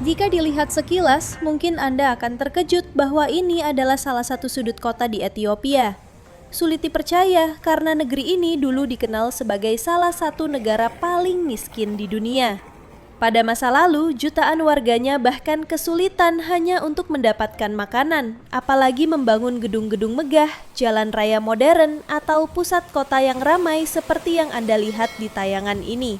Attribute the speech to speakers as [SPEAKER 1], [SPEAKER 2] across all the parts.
[SPEAKER 1] Jika dilihat sekilas, mungkin Anda akan terkejut bahwa ini adalah salah satu sudut kota di Ethiopia. Sulit dipercaya karena negeri ini dulu dikenal sebagai salah satu negara paling miskin di dunia. Pada masa lalu, jutaan warganya bahkan kesulitan hanya untuk mendapatkan makanan, apalagi membangun gedung-gedung megah, jalan raya modern, atau pusat kota yang ramai seperti yang Anda lihat di tayangan ini.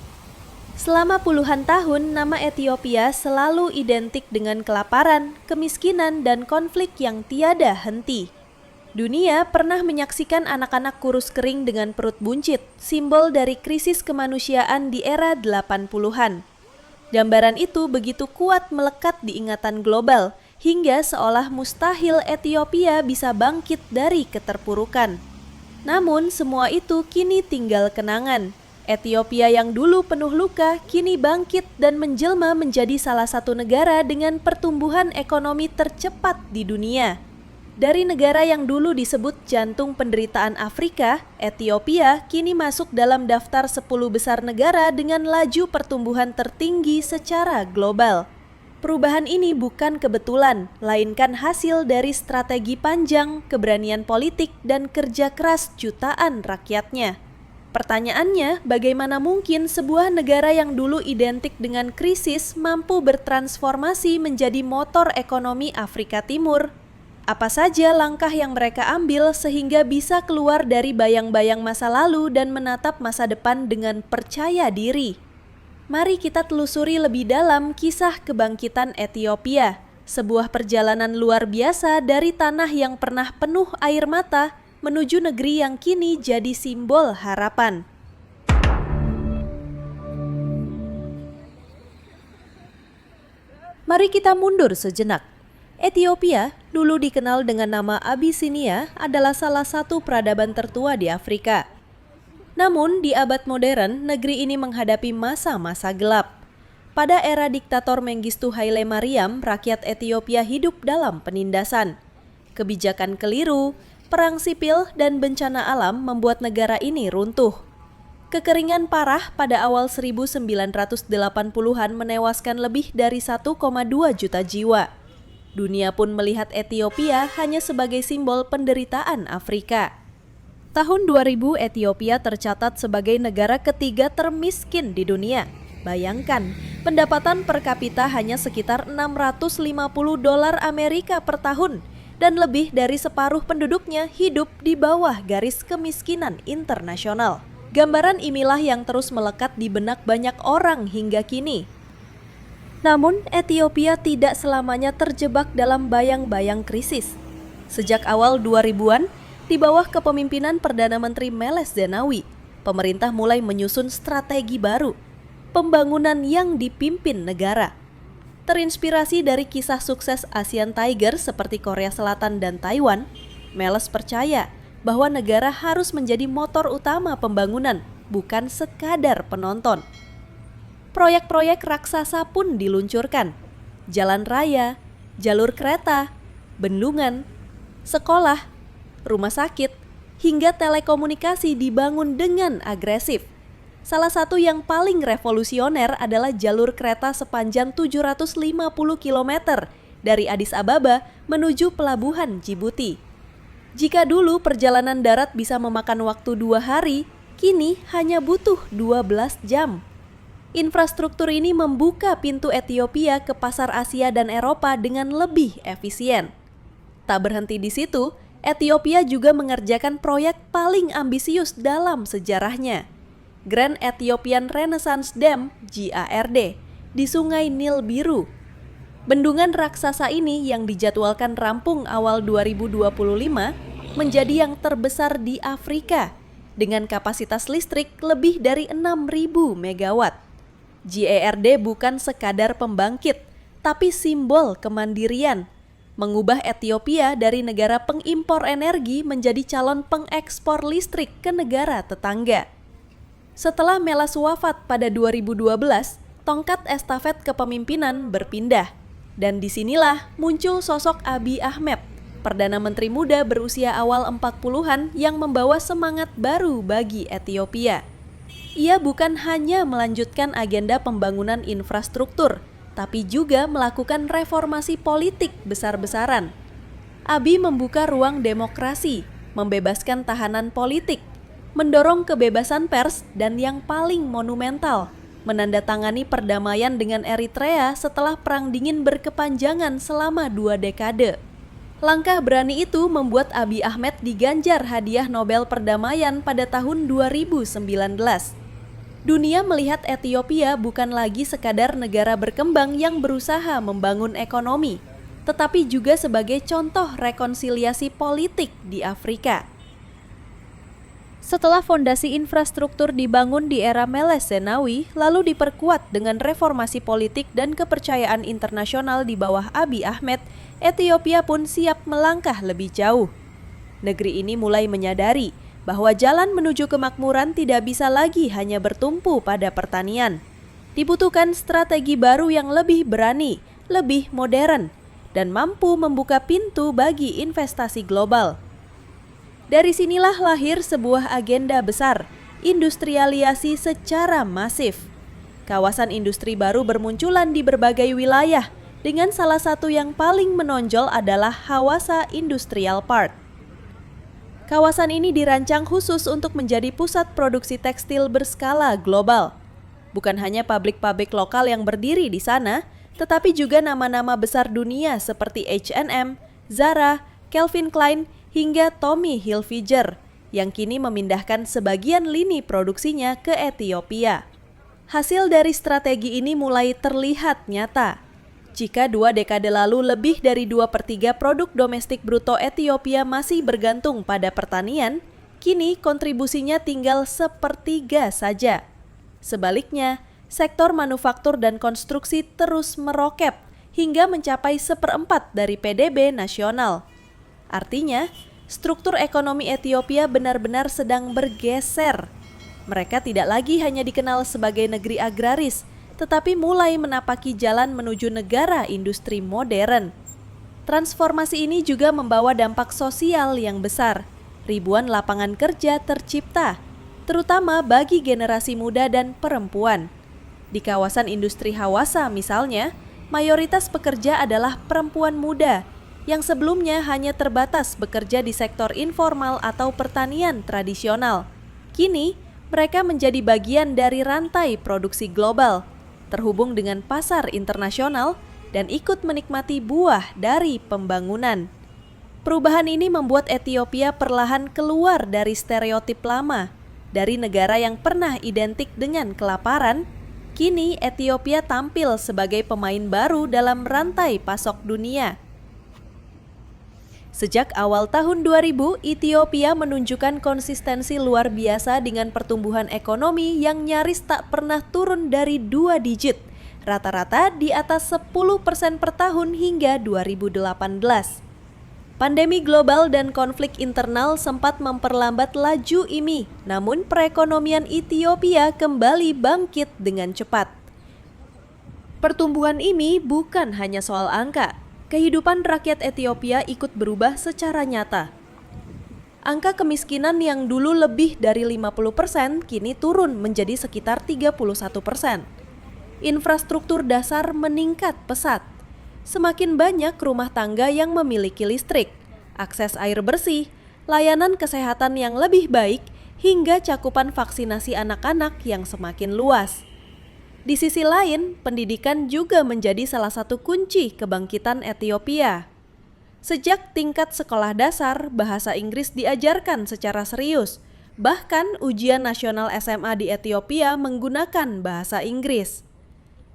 [SPEAKER 1] Selama puluhan tahun, nama Ethiopia selalu identik dengan kelaparan, kemiskinan, dan konflik yang tiada henti. Dunia pernah menyaksikan anak-anak kurus kering dengan perut buncit, simbol dari krisis kemanusiaan di era 80-an. Gambaran itu begitu kuat melekat di ingatan global, hingga seolah mustahil Ethiopia bisa bangkit dari keterpurukan. Namun semua itu kini tinggal kenangan. Ethiopia yang dulu penuh luka kini bangkit dan menjelma menjadi salah satu negara dengan pertumbuhan ekonomi tercepat di dunia. Dari negara yang dulu disebut jantung penderitaan Afrika, Ethiopia kini masuk dalam daftar 10 besar negara dengan laju pertumbuhan tertinggi secara global. Perubahan ini bukan kebetulan, melainkan hasil dari strategi panjang, keberanian politik, dan kerja keras jutaan rakyatnya. Pertanyaannya, bagaimana mungkin sebuah negara yang dulu identik dengan krisis mampu bertransformasi menjadi motor ekonomi Afrika Timur? Apa saja langkah yang mereka ambil sehingga bisa keluar dari bayang-bayang masa lalu dan menatap masa depan dengan percaya diri? Mari kita telusuri lebih dalam kisah kebangkitan Ethiopia, sebuah perjalanan luar biasa dari tanah yang pernah penuh air mata menuju negeri yang kini jadi simbol harapan. Mari kita mundur sejenak. Ethiopia, dulu dikenal dengan nama Abyssinia, adalah salah satu peradaban tertua di Afrika. Namun, di abad modern, negeri ini menghadapi masa-masa gelap. Pada era diktator Mengistu Haile Mariam, rakyat Ethiopia hidup dalam penindasan. Kebijakan keliru, perang sipil, dan bencana alam membuat negara ini runtuh. Kekeringan parah pada awal 1980-an menewaskan lebih dari 1,2 juta jiwa. Dunia pun melihat Ethiopia hanya sebagai simbol penderitaan Afrika. Tahun 2000, Ethiopia tercatat sebagai negara ketiga termiskin di dunia. Bayangkan, pendapatan per kapita hanya sekitar $650 Amerika per tahun, dan lebih dari separuh penduduknya hidup di bawah garis kemiskinan internasional. Gambaran inilah yang terus melekat di benak banyak orang hingga kini. Namun, Ethiopia tidak selamanya terjebak dalam bayang-bayang krisis. Sejak awal 2000-an, di bawah kepemimpinan Perdana Menteri Meles Zenawi, pemerintah mulai menyusun strategi baru, pembangunan yang dipimpin negara. Terinspirasi dari kisah sukses Asian Tiger seperti Korea Selatan dan Taiwan, Meles percaya bahwa negara harus menjadi motor utama pembangunan, bukan sekadar penonton. Proyek-proyek raksasa pun diluncurkan. Jalan raya, jalur kereta, bendungan, sekolah, rumah sakit, hingga telekomunikasi dibangun dengan agresif. Salah satu yang paling revolusioner adalah jalur kereta sepanjang 750 km dari Addis Ababa menuju pelabuhan Djibouti. Jika dulu perjalanan darat bisa memakan waktu 2 hari, kini hanya butuh 12 jam. Infrastruktur ini membuka pintu Ethiopia ke pasar Asia dan Eropa dengan lebih efisien. Tak berhenti di situ, Ethiopia juga mengerjakan proyek paling ambisius dalam sejarahnya, Grand Ethiopian Renaissance Dam (GARD) di Sungai Nil Biru. Bendungan raksasa ini yang dijadwalkan rampung awal 2025 menjadi yang terbesar di Afrika dengan kapasitas listrik lebih dari 6.000 megawatt. GARD bukan sekadar pembangkit, tapi simbol kemandirian, mengubah Ethiopia dari negara pengimpor energi menjadi calon pengekspor listrik ke negara tetangga. Setelah Meles wafat pada 2012, tongkat estafet kepemimpinan berpindah. Dan disinilah muncul sosok Abiy Ahmed, Perdana Menteri muda berusia awal 40-an yang membawa semangat baru bagi Ethiopia. Ia bukan hanya melanjutkan agenda pembangunan infrastruktur, tapi juga melakukan reformasi politik besar-besaran. Abiy membuka ruang demokrasi, membebaskan tahanan politik, mendorong kebebasan pers, dan yang paling monumental, menandatangani perdamaian dengan Eritrea setelah Perang Dingin berkepanjangan selama 2 dekade. Langkah berani itu membuat Abiy Ahmed diganjar hadiah Nobel Perdamaian pada tahun 2019. Dunia melihat Ethiopia bukan lagi sekadar negara berkembang yang berusaha membangun ekonomi, tetapi juga sebagai contoh rekonsiliasi politik di Afrika. Setelah fondasi infrastruktur dibangun di era Meles Zenawi, lalu diperkuat dengan reformasi politik dan kepercayaan internasional di bawah Abiy Ahmed, Ethiopia pun siap melangkah lebih jauh. Negeri ini mulai menyadari bahwa jalan menuju kemakmuran tidak bisa lagi hanya bertumpu pada pertanian. Dibutuhkan strategi baru yang lebih berani, lebih modern, dan mampu membuka pintu bagi investasi global. Dari sinilah lahir sebuah agenda besar, industrialisasi secara masif. Kawasan industri baru bermunculan di berbagai wilayah, dengan salah satu yang paling menonjol adalah Hawassa Industrial Park. Kawasan ini dirancang khusus untuk menjadi pusat produksi tekstil berskala global. Bukan hanya pabrik-pabrik lokal yang berdiri di sana, tetapi juga nama-nama besar dunia seperti H&M, Zara, Calvin Klein, hingga Tommy Hilfiger yang kini memindahkan sebagian lini produksinya ke Ethiopia. Hasil dari strategi ini mulai terlihat nyata. Jika 2 dekade lalu lebih dari 2/3 produk domestik bruto Ethiopia masih bergantung pada pertanian, kini kontribusinya tinggal 1/3 saja. Sebaliknya, sektor manufaktur dan konstruksi terus meroket hingga mencapai 1/4 dari PDB nasional. Artinya, struktur ekonomi Ethiopia benar-benar sedang bergeser. Mereka tidak lagi hanya dikenal sebagai negeri agraris, tetapi mulai menapaki jalan menuju negara industri modern. Transformasi ini juga membawa dampak sosial yang besar. Ribuan lapangan kerja tercipta, terutama bagi generasi muda dan perempuan. Di kawasan industri Hawassa misalnya, mayoritas pekerja adalah perempuan muda yang sebelumnya hanya terbatas bekerja di sektor informal atau pertanian tradisional. Kini, mereka menjadi bagian dari rantai produksi global, terhubung dengan pasar internasional, dan ikut menikmati buah dari pembangunan. Perubahan ini membuat Ethiopia perlahan keluar dari stereotip lama. Dari negara yang pernah identik dengan kelaparan, kini Ethiopia tampil sebagai pemain baru dalam rantai pasok dunia. Sejak awal tahun 2000, Ethiopia menunjukkan konsistensi luar biasa dengan pertumbuhan ekonomi yang nyaris tak pernah turun dari 2 digit, rata-rata di atas 10% per tahun hingga 2018. Pandemi global dan konflik internal sempat memperlambat laju IMI, namun perekonomian Ethiopia kembali bangkit dengan cepat. Pertumbuhan IMI bukan hanya soal angka. Kehidupan rakyat Ethiopia ikut berubah secara nyata. Angka kemiskinan yang dulu lebih dari 50% kini turun menjadi sekitar 31%. Infrastruktur dasar meningkat pesat. Semakin banyak rumah tangga yang memiliki listrik, akses air bersih, layanan kesehatan yang lebih baik, hingga cakupan vaksinasi anak-anak yang semakin luas. Di sisi lain, pendidikan juga menjadi salah satu kunci kebangkitan Ethiopia. Sejak tingkat sekolah dasar, bahasa Inggris diajarkan secara serius. Bahkan ujian nasional SMA di Ethiopia menggunakan bahasa Inggris.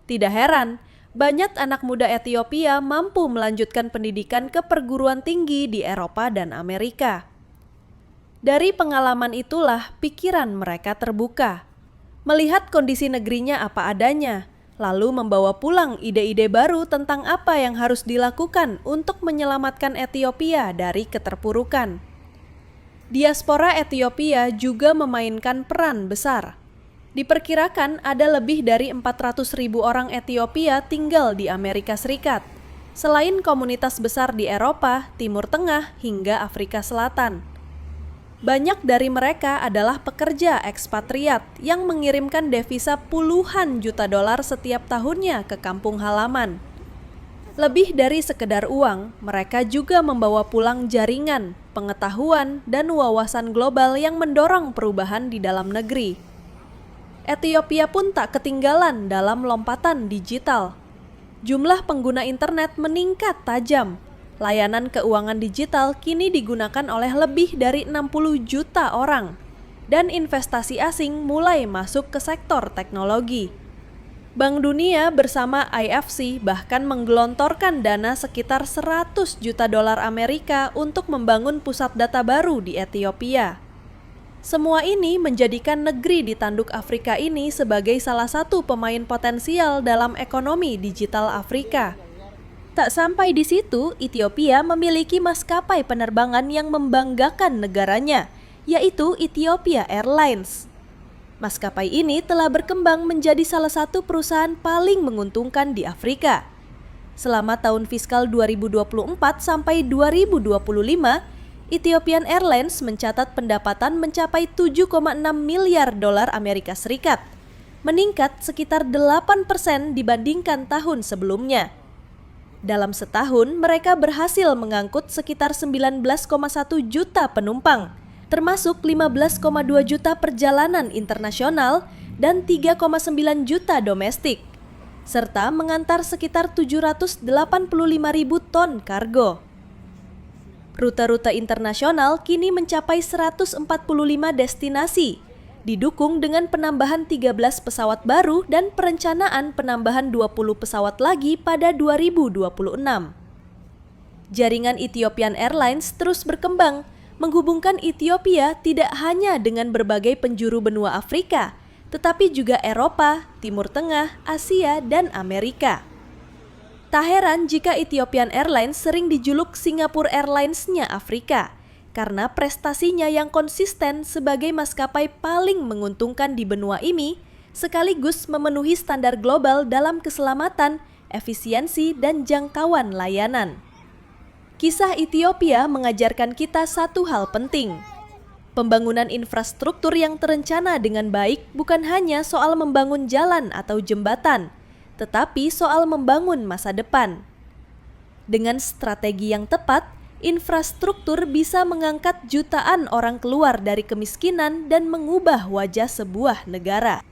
[SPEAKER 1] Tidak heran, banyak anak muda Ethiopia mampu melanjutkan pendidikan ke perguruan tinggi di Eropa dan Amerika. Dari pengalaman itulah pikiran mereka terbuka. Melihat kondisi negerinya apa adanya, lalu membawa pulang ide-ide baru tentang apa yang harus dilakukan untuk menyelamatkan Ethiopia dari keterpurukan. Diaspora Ethiopia juga memainkan peran besar. Diperkirakan ada lebih dari 400.000 orang Ethiopia tinggal di Amerika Serikat, selain komunitas besar di Eropa, Timur Tengah, hingga Afrika Selatan. Banyak dari mereka adalah pekerja ekspatriat yang mengirimkan devisa puluhan juta dolar setiap tahunnya ke kampung halaman. Lebih dari sekedar uang, mereka juga membawa pulang jaringan, pengetahuan, dan wawasan global yang mendorong perubahan di dalam negeri. Ethiopia pun tak ketinggalan dalam lompatan digital. Jumlah pengguna internet meningkat tajam. Layanan keuangan digital kini digunakan oleh lebih dari 60 juta orang, dan investasi asing mulai masuk ke sektor teknologi. Bank Dunia bersama IFC bahkan menggelontorkan dana sekitar 100 juta dolar Amerika untuk membangun pusat data baru di Ethiopia. Semua ini menjadikan negeri di tanduk Afrika ini sebagai salah satu pemain potensial dalam ekonomi digital Afrika. Tak sampai di situ, Ethiopia memiliki maskapai penerbangan yang membanggakan negaranya, yaitu Ethiopia Airlines. Maskapai ini telah berkembang menjadi salah satu perusahaan paling menguntungkan di Afrika. Selama tahun fiskal 2024 sampai 2025, Ethiopian Airlines mencatat pendapatan mencapai 7,6 miliar dolar Amerika Serikat, meningkat sekitar 8% dibandingkan tahun sebelumnya. Dalam setahun, mereka berhasil mengangkut sekitar 19,1 juta penumpang, termasuk 15,2 juta perjalanan internasional dan 3,9 juta domestik, serta mengantar sekitar 785.000 ton kargo. Rute-rute internasional kini mencapai 145 destinasi, didukung dengan penambahan 13 pesawat baru dan perencanaan penambahan 20 pesawat lagi pada 2026. Jaringan Ethiopian Airlines terus berkembang, menghubungkan Ethiopia tidak hanya dengan berbagai penjuru benua Afrika, tetapi juga Eropa, Timur Tengah, Asia, dan Amerika. Tak heran jika Ethiopian Airlines sering dijuluk Singapore Airlines-nya Afrika, karena prestasinya yang konsisten sebagai maskapai paling menguntungkan di benua ini, sekaligus memenuhi standar global dalam keselamatan, efisiensi, dan jangkauan layanan. Kisah Ethiopia mengajarkan kita satu hal penting. Pembangunan infrastruktur yang terencana dengan baik bukan hanya soal membangun jalan atau jembatan, tetapi soal membangun masa depan. Dengan strategi yang tepat, infrastruktur bisa mengangkat jutaan orang keluar dari kemiskinan dan mengubah wajah sebuah negara.